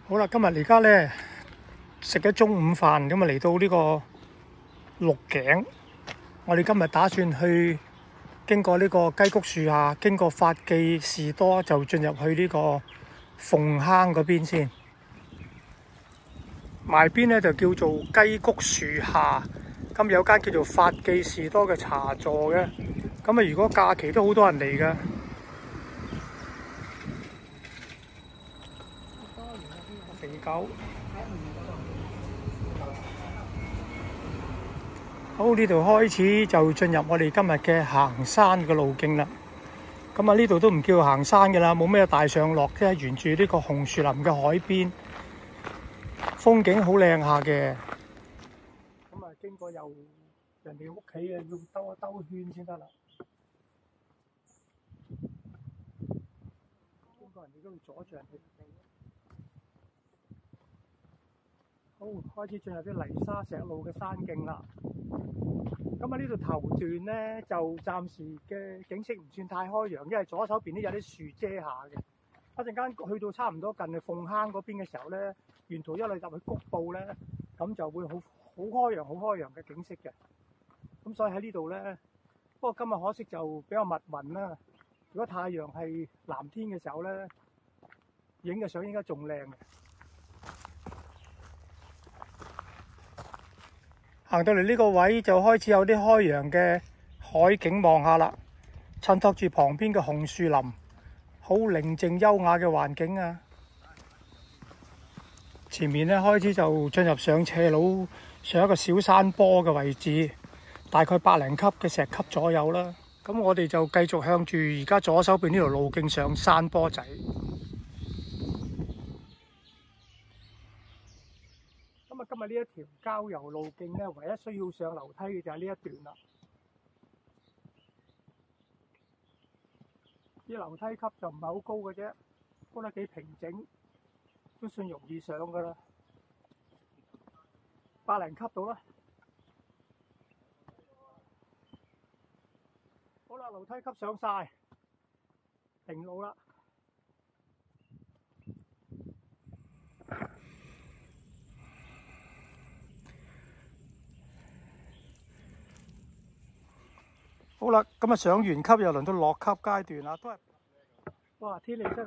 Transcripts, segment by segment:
好啦，今日而家咧食咗中午飯，咁啊嚟到呢個鹿頸。我哋今日打算去經過呢個雞谷樹下，經過發記士多，就進入去呢個鳳坑嗰邊先。埋邊咧就叫做雞谷樹下，咁有間叫做發記士多嘅茶座嘅。咁啊，如果假期都好多人嚟㗎。肥狗。好，呢度開始就進入我哋今日嘅行山嘅路徑啦。咁啊，呢度都唔叫行山嘅啦，冇咩大上落，即係沿住呢個紅樹林嘅海邊，風景好靚下嘅。咁啊，經過由人哋屋企啊，要兜一兜圈先得啦。經過人哋都要阻住人哋。好，開始進入啲泥沙石路嘅山徑啦。咁啊，呢度頭段咧就暫時嘅景色唔算太開揚，因為左手邊都有啲樹遮下嘅。一陣間去到差唔多近鳳坑嗰邊嘅時候咧，沿途一路入去谷埔咧，咁就會好開揚嘅景色嘅。咁所以喺呢度咧，不過今日可惜就比較密雲啦。如果太陽係藍天嘅時候咧，影嘅相應該仲靚嘅。行到嚟呢個位就開始有啲開揚嘅海景望下啦，襯托住旁邊嘅紅樹林，好寧靜優雅嘅環境啊！前面咧開始就進入上斜路，上一個小山坡嘅位置，大概百零級嘅石級左右啦。咁我哋就繼續向住而家左手邊呢條路徑上山坡仔。今日呢一條郊遊路徑咧，唯一需要上樓梯嘅就係呢一段啦。啲樓梯級就唔係好高嘅啫，鋪得幾平整，都算容易上噶啦。百零級到啦。好啦，樓梯級上晒，平路啦。好啦，咁啊上完級又輪到落級階段啦，都係哇！天氣真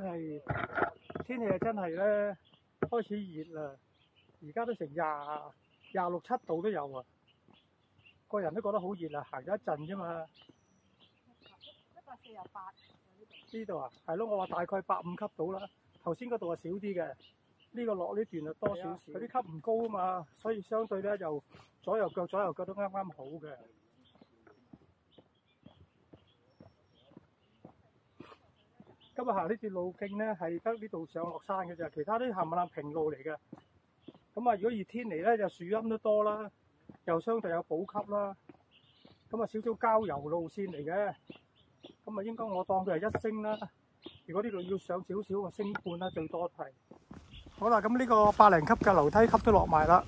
係咧開始熱啦，而家都成26、7度都有啊，個人都覺得好熱啊，行咗一陣啫嘛。148呢度啊，係咯，我話大概85級到啦。頭先嗰度係少啲嘅，呢個落呢段就多少少。佢啲級唔高啊嘛，所以相對咧就左右腳都啱啱好嘅。今日行呢段路徑咧，係得呢度上落山嘅啫，其他啲冚唪唥平路嚟嘅。咁啊，如果熱天嚟咧，就樹蔭都多啦，又相對有補給啦。咁啊，少少郊遊路線嚟嘅。咁啊，應該我當佢係1星啦。如果呢度要上少少，1星半啦，最多係。好啦，咁呢個百零級嘅樓梯級都落埋啦，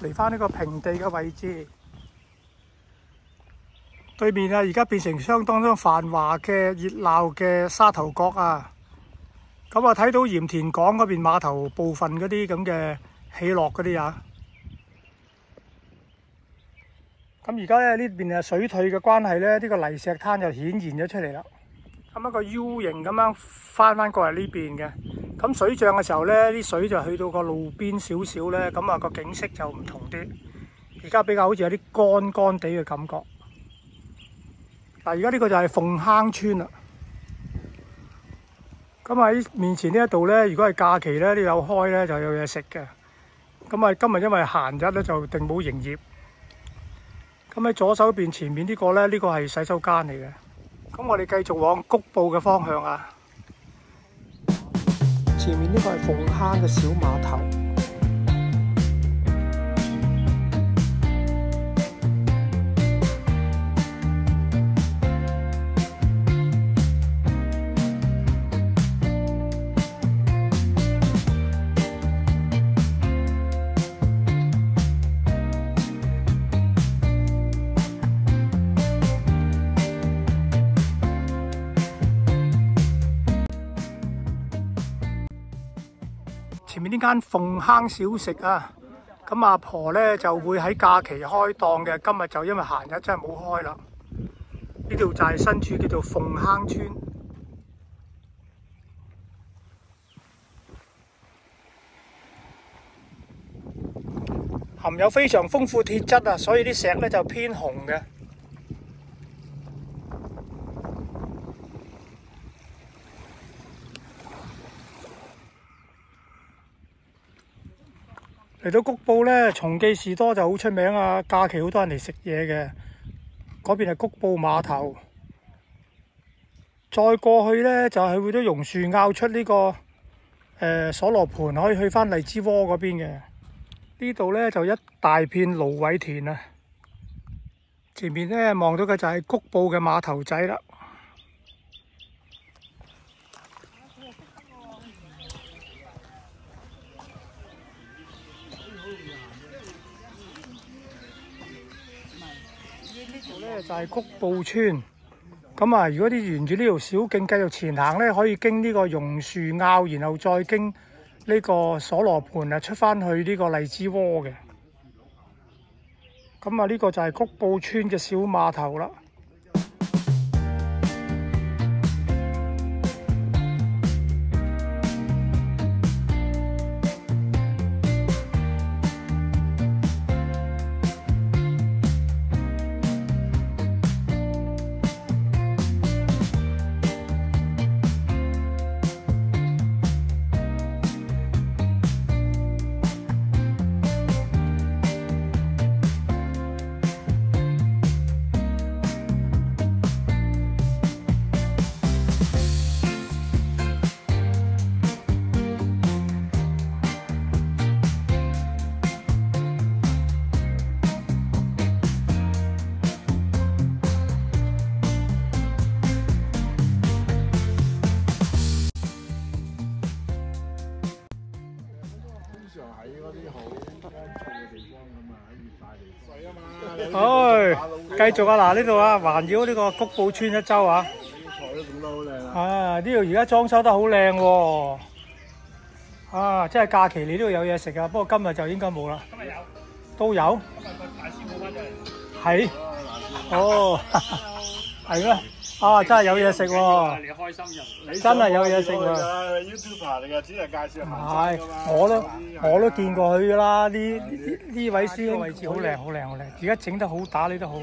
嚟翻呢個平地嘅位置。對面啊，而家變成相當繁華嘅熱鬧嘅沙頭角啊！咁啊，睇到鹽田港嗰邊碼頭部分嗰啲咁嘅起落嗰啲啊。咁而家咧呢邊啊水退嘅關係咧，呢個泥石灘就顯現咗出嚟啦。咁一個 U 型咁樣翻過嚟呢邊嘅。咁水漲嘅時候咧，啲水就去到個路邊少少咧，咁啊個景色就唔同啲。而家比較好似有啲乾乾地嘅感覺。嗱，而家呢個就係鳳坑村啦。咁喺面前呢一度咧，如果係假期咧，你有開咧就有嘢食嘅。咁啊，今日因為閒日咧，就定冇營業。咁喺左手邊前面呢個咧，呢個係洗手間嚟嘅。咁我哋繼續往谷埔嘅方向啊。前面呢個係鳳坑嘅小碼頭。前面呢間鳳坑小食啊，咁阿婆咧就會喺假期開檔嘅，今日就因為閒日真係冇開啦。呢度就係新處叫做鳳坑村，含有非常豐富鐵質啊，所以啲石咧就偏紅嘅。嚟到谷埔咧，松記士多就好出名啊！假期好多人嚟食嘢嘅。嗰邊係谷埔碼頭，再過去咧就係去到榕樹坳出呢個鎖羅盆，可以去返荔枝窩嗰邊嘅。呢度咧就一大片蘆葦田啊！前面咧望到嘅就係谷埔嘅碼頭仔啦。呢度咧就係谷埔村，咁啊，如果你沿住呢條小徑繼續前行咧，可以經呢個榕樹坳，然後再經呢個鎖羅盆啊，出返去呢個荔枝窩嘅。咁啊，呢個就係谷埔村嘅小碼頭啦。繼續啊！嗱，呢度啊，環繞呢個谷埔村一周啊。啲菜都種得好靚啊！啊，呢度而家裝修得好靚喎。啊，即係假期你呢度有嘢食啊，不過今日就應該冇啦。今日有。都有。今日個大師傅翻咗嚟。係。哦。係咩？啊，真係有嘢食喎！你開心人，真係有嘢食喎！YouTuber 嚟㗎，只係介紹行山㗎嘛。我都見過佢㗎啦。呢位師兄位置好靚，好靚，好靚。而家整得好，打理得好。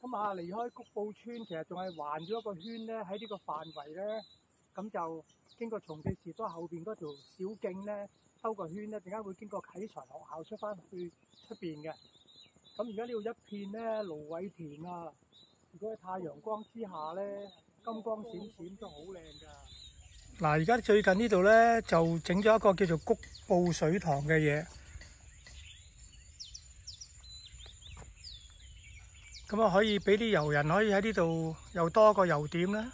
咁啊，離開谷埔村，其實仲係環咗一個圈咧，喺呢個範圍咧，咁就經過松記士多後邊嗰條小徑咧，兜個圈咧，陣間會經過啟才學校出翻去出邊嘅。咁而家呢度一片咧蘆葦田啊，如果喺太陽光之下咧，金光閃閃都好靚㗎。嗱，而家最近呢度咧就整咗一個叫做谷埔水塘嘅嘢。咁啊，可以俾啲遊人可以喺呢度又多一個遊點啦。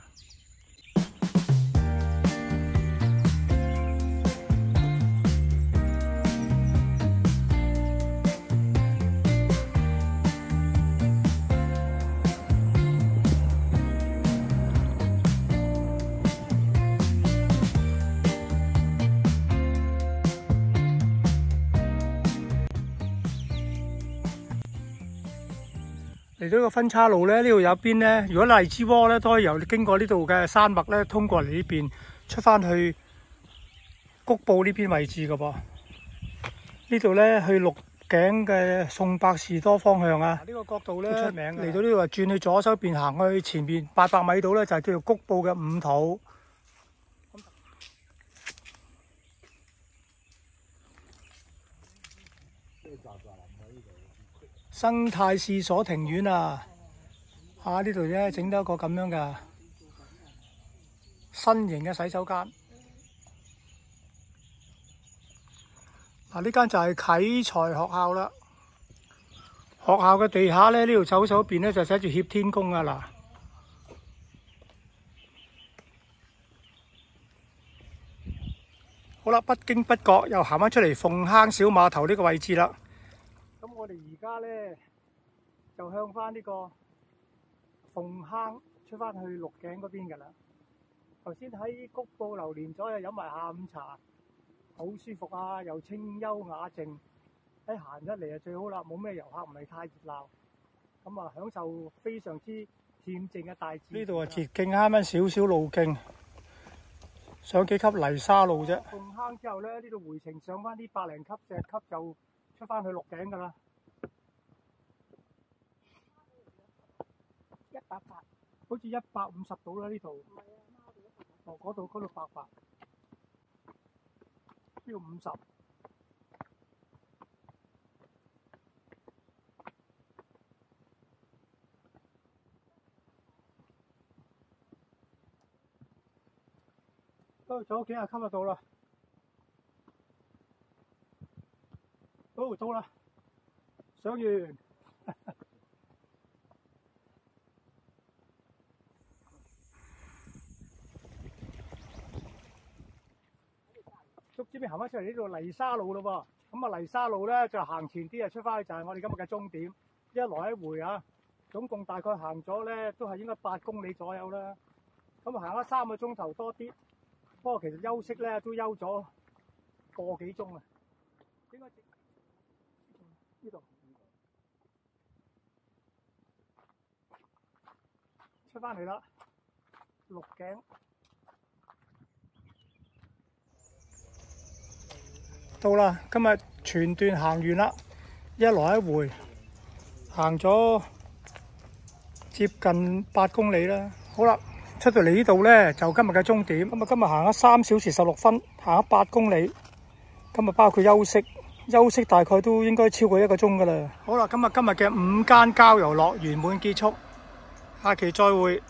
嚟到個分岔路咧，呢度有邊咧？如果荔枝窩咧，都可以由經過呢度嘅山脈咧，通過嚟呢邊出翻去谷埔呢邊位置嘅噃。呢度咧去鹿頸嘅宋伯士多方向啊！呢個角度咧出名。嚟到呢度啊，轉去左手邊行去前邊800米度咧，就係叫做谷埔嘅五土。生態試所庭院啊！呢度咧整到一個咁樣嘅新型嘅洗手間。呢間就係啟才學校啦。學校嘅地下咧，呢度左手邊咧就寫住協天宮啊！嗱，好啦，不經不覺又行翻出嚟鳳坑小碼頭呢個位置啦。咁我哋而家咧就向翻呢個鳳坑出翻去鹿頸嗰邊㗎啦。頭先喺谷埔流連咗，又飲埋下午茶，好舒服啊，又清幽雅靜。喺行得嚟就最好啦，冇咩遊客，唔係太熱鬧。咁啊，享受非常之恬靜嘅大自然。呢度啊，捷徑啱啱少少路徑。上幾級泥沙路啫。鳳坑之後咧，呢度回程上翻啲百零級石級就出翻去鹿頸㗎啦。180，好似150度啦呢度。唔係啊，哦，嗰度800，呢度50。都走幾廿級就到啦，到啦，上完。逐漸邊行翻出嚟呢度泥沙路咯喎，咁啊泥沙路咧就行前啲啊，出翻去就係我哋今日嘅終點，一來一回啊，總共大概行咗咧都係應該8公里左右啦，咁行咗3個鐘頭多啲。不過其實休息咧都休咗個幾鐘啊！應該呢度出翻嚟啦，鹿頸到啦。今日全段行完啦，一來一回行咗接近8公里啦。好啦。出到嚟呢度呢，就今日嘅終點。咁啊，今日行咗3小時16分，行咗8公里。今日包括休息大概都應該超過1個鐘㗎啦。好啦，今日嘅5間郊遊樂圓滿結束，下期再會。